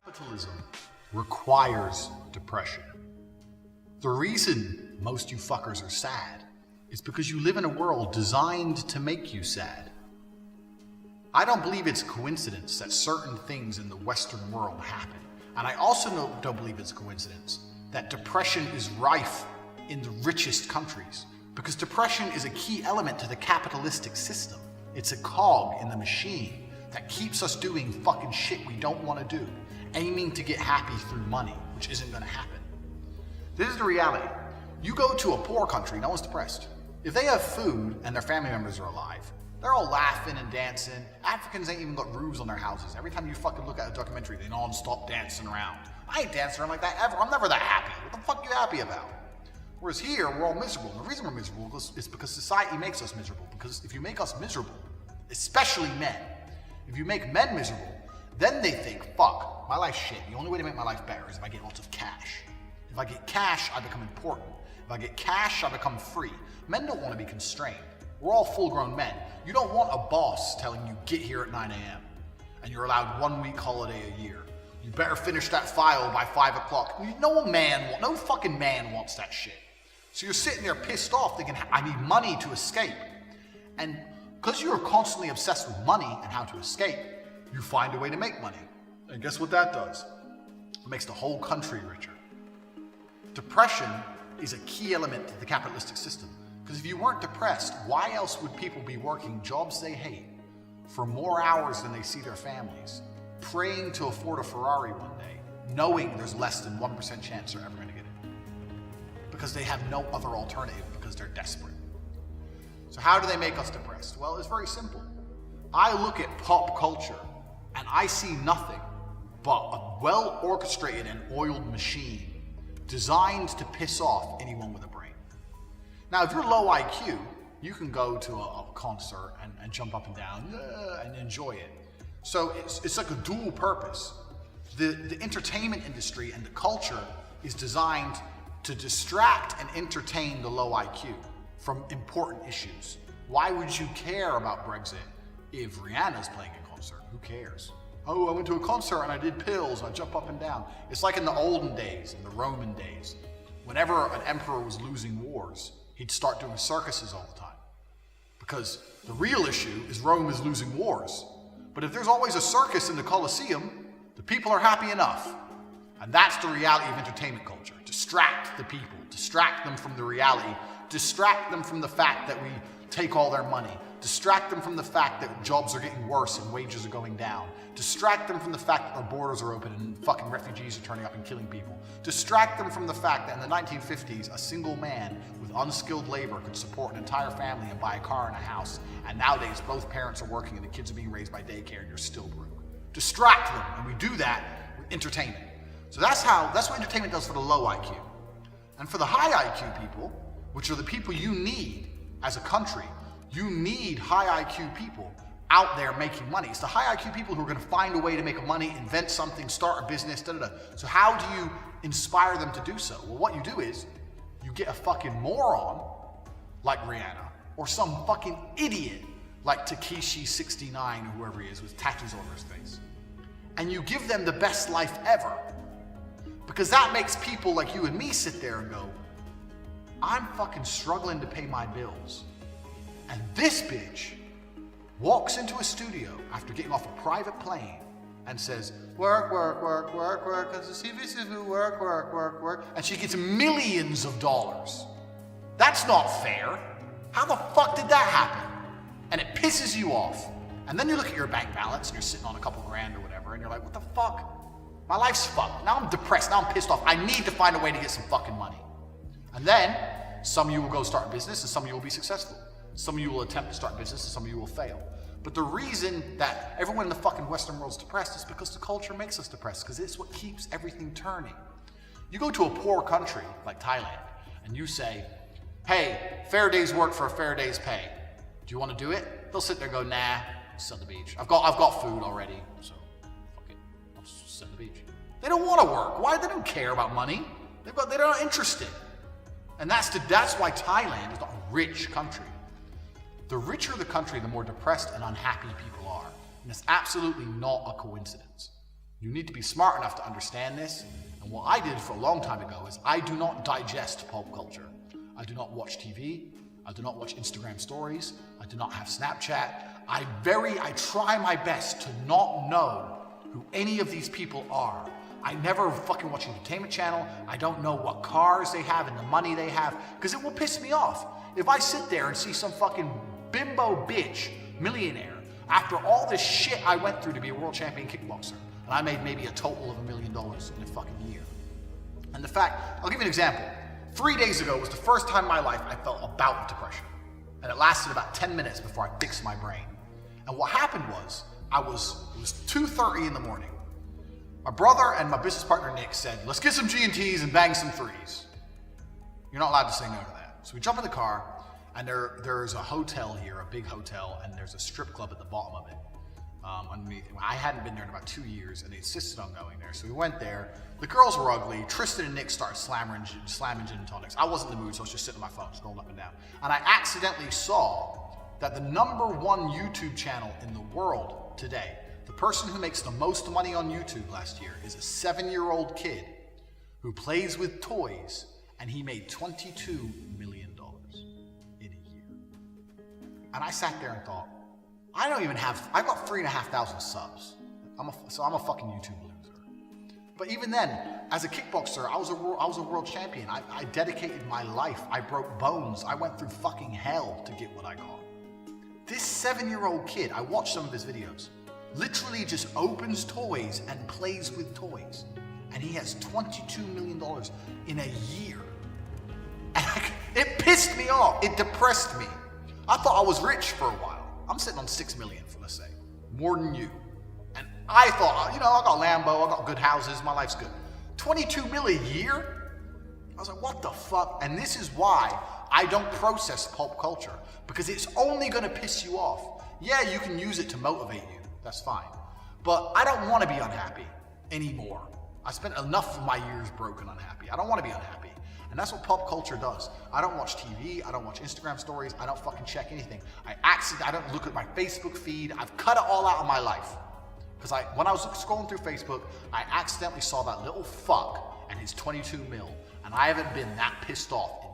Capitalism requires depression. The reason most you fuckers are sad is because you live in a world designed to make you sad. I don't believe it's a coincidence that certain things in the Western world happen. And I also don't believe it's a coincidence that depression is rife in the richest countries, because depression is a key element to the capitalistic system. It's a cog in the machine that keeps us doing fucking shit we don't want to do, aiming to get happy through money, which isn't going to happen. This is the reality. You go to a poor country, no one's depressed. If they have food and their family members are alive, they're all laughing and dancing. Africans ain't even got roofs on their houses. Every time you fucking look at a documentary, they non-stop dancing around. I ain't dancing around like that ever. I'm never that happy. What the fuck are you happy about? Whereas here, we're all miserable. And the reason we're miserable is because society makes us miserable. Because if you make us miserable, especially men, if you make men miserable, then they think, fuck, my life's shit. The only way to make my life better is if I get lots of cash. If I get cash, I become important. If I get cash, I become free. Men don't want to be constrained. We're all full-grown men. You don't want a boss telling you get here at 9 a.m. and you're allowed 1 week holiday a year. You better finish that file by 5 o'clock. No fucking man wants that shit. So you're sitting there pissed off thinking, I need money to escape. And because you're constantly obsessed with money and how to escape, you find a way to make money. And guess what that does? It makes the whole country richer. Depression is a key element to the capitalistic system. Because if you weren't depressed, why else would people be working jobs they hate for more hours than they see their families, praying to afford a Ferrari one day, knowing there's less than 1% chance they're ever going to get it? Because they have no other alternative, because they're desperate. So how do they make us depressed? Well, it's very simple. I look at pop culture and I see nothing but a well-orchestrated and oiled machine designed to piss off anyone with a brain. Now, if you're low IQ, you can go to a concert and jump up and down and enjoy it. So it's like a dual purpose. The entertainment industry and the culture is designed to distract and entertain the low IQ from important issues. Why would you care about Brexit if Rihanna's playing a concert? Who cares? Oh, I went to a concert and I did pills and I jump up and down. It's like in the olden days, in the Roman days. Whenever an emperor was losing wars, he'd start doing circuses all the time. Because the real issue is Rome is losing wars. But if there's always a circus in the Colosseum, the people are happy enough. And that's the reality of entertainment culture. Distract the people, distract them from the reality, distract them from the fact that we take all their money, distract them from the fact that jobs are getting worse and wages are going down, distract them from the fact that our borders are open and fucking refugees are turning up and killing people, distract them from the fact that in the 1950s, a single man with unskilled labor could support an entire family and buy a car and a house, and nowadays both parents are working and the kids are being raised by daycare and you're still broke. Distract them, and we do that with entertainment. So that's what entertainment does for the low IQ. And for the high IQ people, which are the people you need as a country, you need high IQ people out there making money. It's the high IQ people who are going to find a way to make money, invent something, start a business, da-da-da. So how do you inspire them to do so? Well, what you do is you get a fucking moron like Rihanna, or some fucking idiot like Takeshi69 or whoever he is with tattoos all over his face. And you give them the best life ever. Because that makes people like you and me sit there and go, I'm fucking struggling to pay my bills. And this bitch walks into a studio after getting off a private plane and says, work, work, work, work, work, because the CVC work, work, work, work. And she gets millions of dollars. That's not fair. How the fuck did that happen? And it pisses you off. And then you look at your bank balance and you're sitting on a couple grand or whatever, and you're like, what the fuck? My life's fucked. Now I'm depressed. Now I'm pissed off. I need to find a way to get some fucking money. And then some of you will go start a business and some of you will be successful. Some of you will attempt to start a business and some of you will fail. But the reason that everyone in the fucking Western world is depressed is because the culture makes us depressed, because it's what keeps everything turning. You go to a poor country like Thailand and you say, hey, fair day's work for a fair day's pay. Do you want to do it? They'll sit there and go, nah, sit on the beach. I've got food already, so fuck it. I'll just sit on the beach. They don't want to work. Why? They don't care about money. They're not interested. And that's why Thailand is not a rich country. The richer the country, the more depressed and unhappy people are. And it's absolutely not a coincidence. You need to be smart enough to understand this. And what I did for a long time ago is I do not digest pulp culture. I do not watch TV. I do not watch Instagram stories. I do not have Snapchat. I try my best to not know who any of these people are. I never fucking watch an entertainment channel. I don't know what cars they have and the money they have, because it will piss me off. If I sit there and see some fucking bimbo bitch millionaire after all this shit I went through to be a world champion kickboxer, and I made maybe a total of $1 million in a fucking year. And the fact, I'll give you an example. 3 days ago was the first time in my life I felt a bout of depression. And it lasted about 10 minutes before I fixed my brain. And what happened was, it was 2:30 in the morning. My brother and my business partner Nick said, let's get some G&Ts and bang some threes. You're not allowed to say no to that. So we jump in the car, and there's a hotel here, a big hotel, and there's a strip club at the bottom of it. Underneath. I hadn't been there in about 2 years, and they insisted on going there. So we went there. The girls were ugly. Tristan and Nick started slamming gin and tonics. I wasn't in the mood, so I was just sitting on my phone, scrolling up and down. And I accidentally saw that the #1 YouTube channel in the world today, the person who makes the most money on YouTube last year, is a 7-year-old kid who plays with toys, and he made $22 million in a year. And I sat there and thought, I've got 3,500 subs. I'm a fucking YouTube loser. But even then, as a kickboxer, I was a world champion. I dedicated my life. I broke bones. I went through fucking hell to get what I got. This 7-year-old kid, I watched some of his videos, literally just opens toys and plays with toys. And he has $22 million in a year. And it pissed me off. It depressed me. I thought I was rich for a while. I'm sitting on 6 million, for let's say, more than you. And I thought, I got Lambo, I got good houses, my life's good. 22 mil a year? I was like, what the fuck? And this is why I don't process pulp culture, because it's only gonna piss you off. Yeah, you can use it to motivate you, that's fine. But I don't wanna be unhappy anymore. I spent enough of my years broken unhappy. I don't wanna be unhappy. And that's what pop culture does. I don't watch TV, I don't watch Instagram stories, I don't fucking check anything. I don't look at my Facebook feed, I've cut it all out of my life. Because when I was scrolling through Facebook, I accidentally saw that little fuck and his 22 mil, and I haven't been that pissed off in